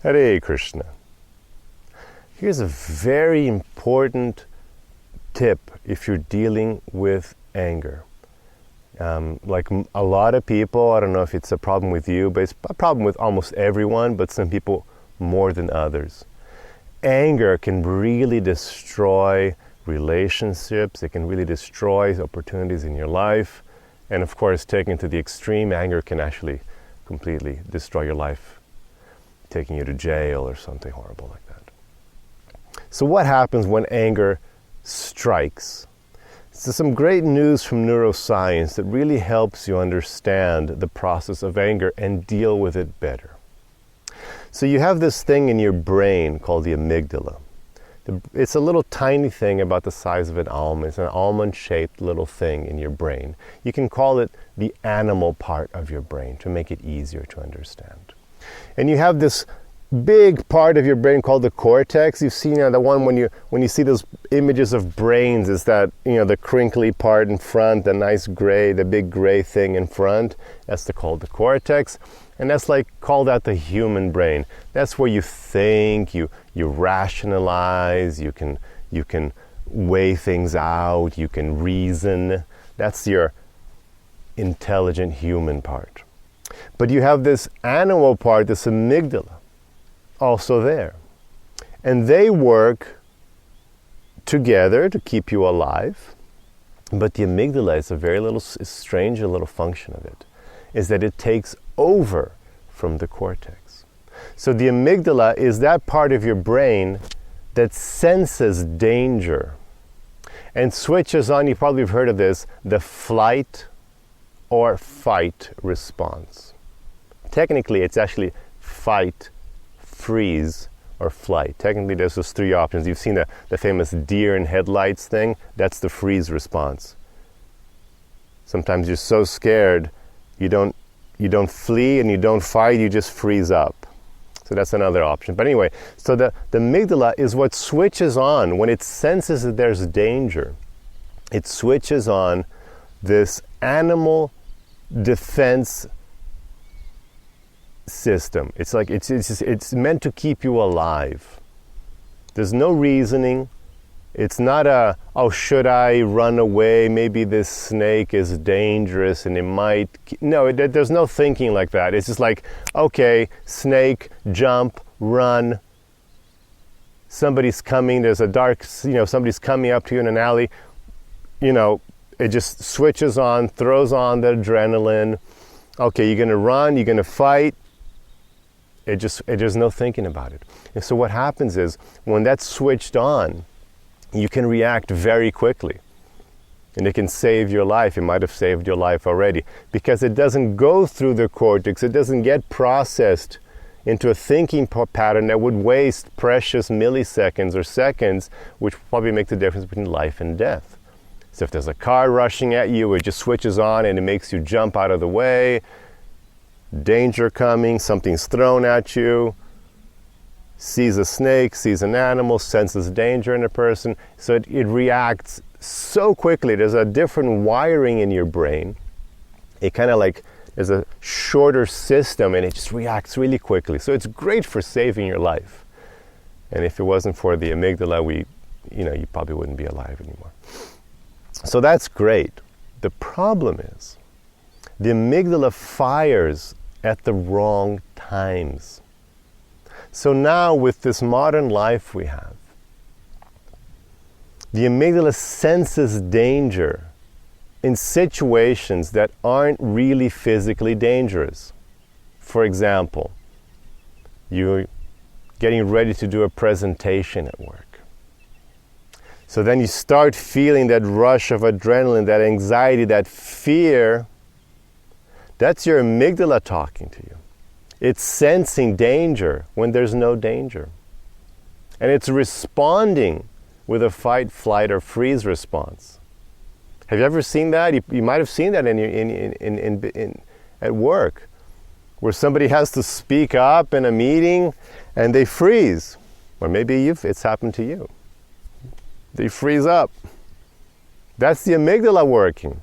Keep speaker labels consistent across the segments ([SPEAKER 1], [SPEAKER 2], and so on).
[SPEAKER 1] Hare Krishna. Here's a very important tip if you're dealing with anger. Like a lot of people, I don't know if it's a problem with you, but it's a problem with almost everyone, but some people more than others. Anger can really destroy relationships. It can really destroy opportunities in your life. And of course, taken to the extreme, anger can actually completely destroy your life, taking you to jail or something horrible like that. So what happens when anger strikes? So some great news from neuroscience that really helps you understand the process of anger and deal with it better. So you have this thing in your brain called the amygdala. It's a little tiny thing about the size of an almond. It's an almond-shaped little thing in your brain. You can call it the animal part of your brain to make it easier to understand. And you have this big part of your brain called the cortex. You've seen the one when you see those images of brains, is that the crinkly part in front, the nice gray, the big gray thing in front. That's called the cortex. And that's called out the human brain. That's where you think, you rationalize, you can weigh things out, you can reason. That's your intelligent human part. But you have this animal part, this amygdala, also there. And they work together to keep you alive. But the amygdala is a very strange little function of it, is that it takes over from the cortex. So the amygdala is that part of your brain that senses danger and switches on, you probably have heard of this, the flight or fight response. Technically, it's actually fight, freeze, or flight. Technically, there's those three options. You've seen the famous deer in headlights thing. That's the freeze response. Sometimes you're so scared, you don't flee and you don't fight, you just freeze up. So that's another option. But anyway, so the amygdala is what switches on when it senses that there's danger. It switches on this animal defense system. It's meant to keep you alive. There's no reasoning. It's not should I run away? Maybe this snake is dangerous and it might... No, there's no thinking like that. It's just okay, snake, jump, run. Somebody's coming, there's a dark, somebody's coming up to you in an alley. It just switches on, throws on the adrenaline. Okay, you're going to run, you're going to fight. There's no thinking about it. And so what happens is, when that's switched on, you can react very quickly. And it can save your life. It might have saved your life already. Because it doesn't go through the cortex. It doesn't get processed into a thinking pattern that would waste precious milliseconds or seconds, which probably make the difference between life and death. So if there's a car rushing at you, it just switches on and it makes you jump out of the way. Danger coming, something's thrown at you. Sees a snake, sees an animal, senses danger in a person. So it reacts so quickly. There's a different wiring in your brain. It kind of there's a shorter system and it just reacts really quickly. So it's great for saving your life. And if it wasn't for the amygdala, you probably wouldn't be alive anymore. So that's great. The problem is, the amygdala fires at the wrong times. So now with this modern life we have, the amygdala senses danger in situations that aren't really physically dangerous. For example, you're getting ready to do a presentation at work. So then you start feeling that rush of adrenaline, that anxiety, that fear. That's your amygdala talking to you. It's sensing danger when there's no danger. And it's responding with a fight, flight, or freeze response. Have you ever seen that? You might have seen that at work, where somebody has to speak up in a meeting and they freeze. Or maybe it's happened to you. They freeze up. That's the amygdala working.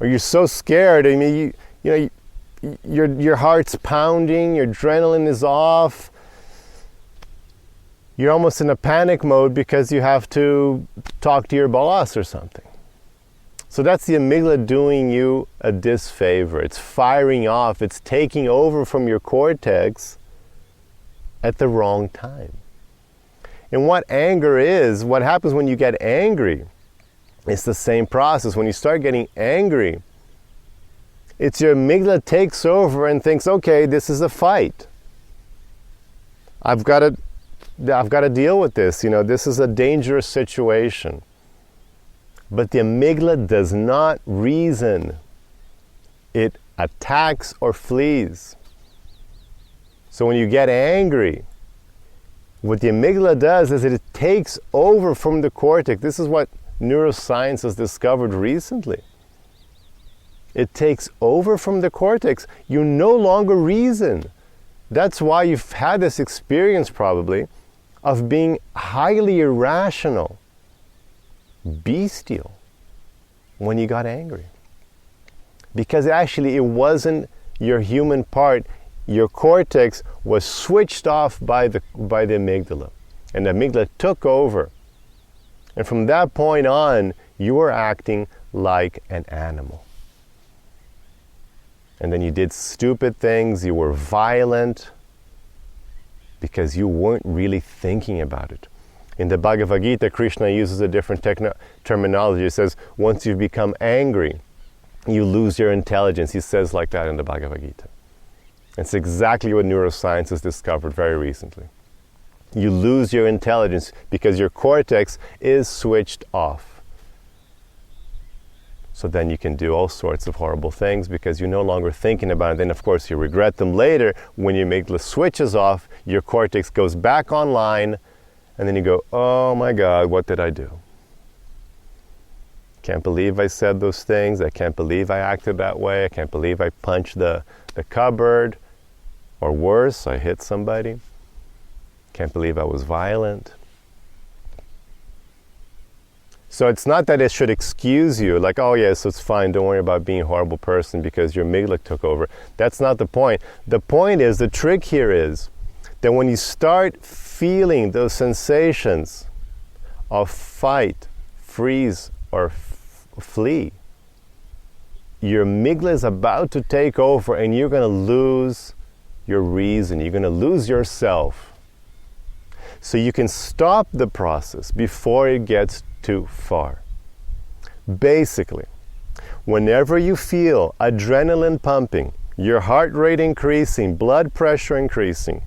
[SPEAKER 1] Or you're so scared, your heart's pounding, your adrenaline is off. You're almost in a panic mode because you have to talk to your boss or something. So that's the amygdala doing you a disfavor. It's firing off, it's taking over from your cortex at the wrong time. And what anger is, what happens when you get angry, it's the same process. When you start getting angry, it's your amygdala takes over and thinks, okay, this is a fight. I've got to deal with this. This is a dangerous situation. But the amygdala does not reason. It attacks or flees. So when you get angry, what the amygdala does is it takes over from the cortex. This is what neuroscience has discovered recently. It takes over from the cortex. You no longer reason. That's why you've had this experience probably of being highly irrational, bestial, when you got angry. Because actually it wasn't your human part. Your cortex was switched off by the amygdala. And the amygdala took over. And from that point on, you were acting like an animal. And then you did stupid things, you were violent, because you weren't really thinking about it. In the Bhagavad Gita, Krishna uses a different terminology. He says, once you've become angry, you lose your intelligence. He says like that in the Bhagavad Gita. It's exactly what neuroscience has discovered very recently. You lose your intelligence because your cortex is switched off. So then you can do all sorts of horrible things because you're no longer thinking about it. Then of course you regret them later. When your amygdala switches off, your cortex goes back online, and then you go, oh my God, what did I do? Can't believe I said those things. I can't believe I acted that way. I can't believe I punched the cupboard. Or worse, I hit somebody. Can't believe I was violent. So it's not that it should excuse you, like, oh yes, it's fine, don't worry about being a horrible person because your amygdala took over. That's not the point. The point is, the trick here is that when you start feeling those sensations of fight, freeze, or flee, your amygdala is about to take over and you're going to lose your reason, you're going to lose yourself. So you can stop the process before it gets too far. Basically, whenever you feel adrenaline pumping, your heart rate increasing, blood pressure increasing,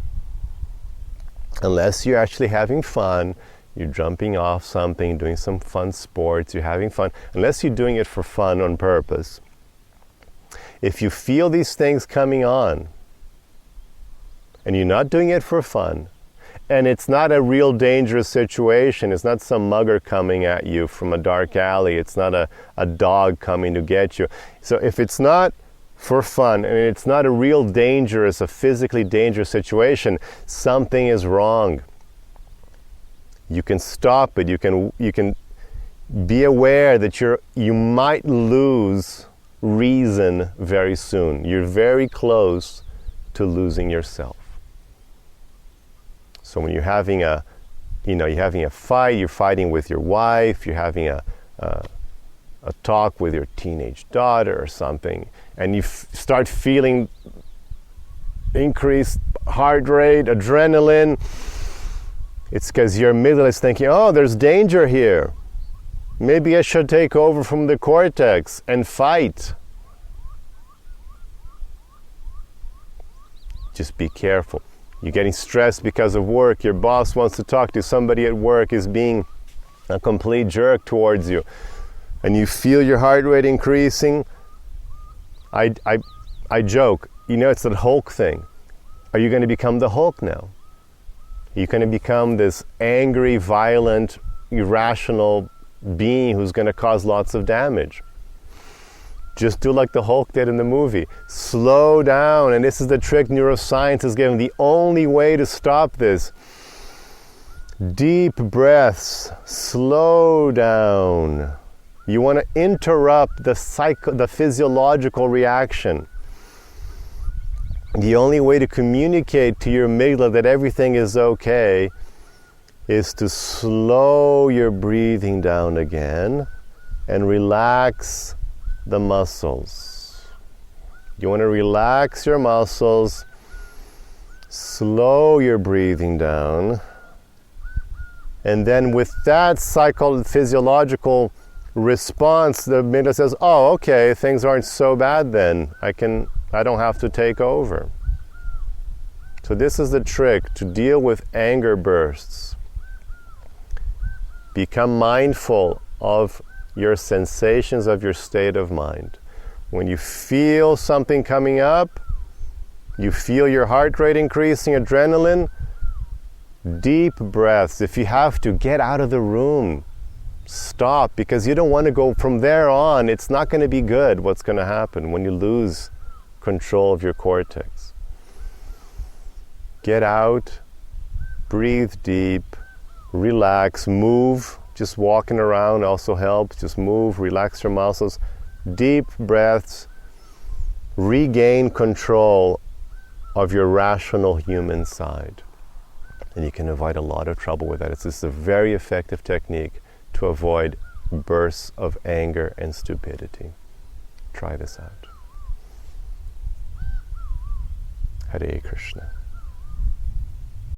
[SPEAKER 1] unless you're actually having fun, you're jumping off something, doing some fun sports, you're having fun, unless you're doing it for fun on purpose, if you feel these things coming on, and you're not doing it for fun, and it's not a real dangerous situation, it's not some mugger coming at you from a dark alley, it's not a dog coming to get you. So if it's not for fun, and it's not a real dangerous, a physically dangerous situation, something is wrong. You can stop it, you can be aware that you might lose reason very soon. You're very close to losing yourself. So when you're having a fight, you're fighting with your wife, you're having a talk with your teenage daughter or something, and you start feeling increased heart rate, adrenaline, it's because your amygdala is thinking, oh, there's danger here. Maybe I should take over from the cortex and fight. Just be careful. You're getting stressed because of work. Your boss wants to talk to you. Somebody at work is being a complete jerk towards you. And you feel your heart rate increasing. I joke, it's that Hulk thing. Are you going to become the Hulk now? You're going to become this angry, violent, irrational being who's going to cause lots of damage. Just do like the Hulk did in the movie. Slow down, and this is the trick neuroscience is giving. The only way to stop this. Deep breaths, slow down. You want to interrupt the physiological reaction. the only way to communicate to your amygdala that everything is okay is to slow your breathing down again and relax the muscles. You want to relax your muscles, slow your breathing down, and then with that physiological response, the amygdala says, oh, okay, things aren't so bad then. I don't have to take over. So this is the trick to deal with anger bursts. Become mindful of your sensations, of your state of mind. When you feel something coming up, you feel your heart rate increasing, adrenaline, deep breaths. If you have to, get out of the room. Stop, because you don't want to go from there on. It's not going to be good what's going to happen when you lose control of your cortex. Get out, breathe deep, relax, move. Just walking around also helps. Just move, relax your muscles. Deep breaths. Regain control of your rational human side. And you can avoid a lot of trouble with that. This is a very effective technique to avoid bursts of anger and stupidity. Try this out. Hare Krishna.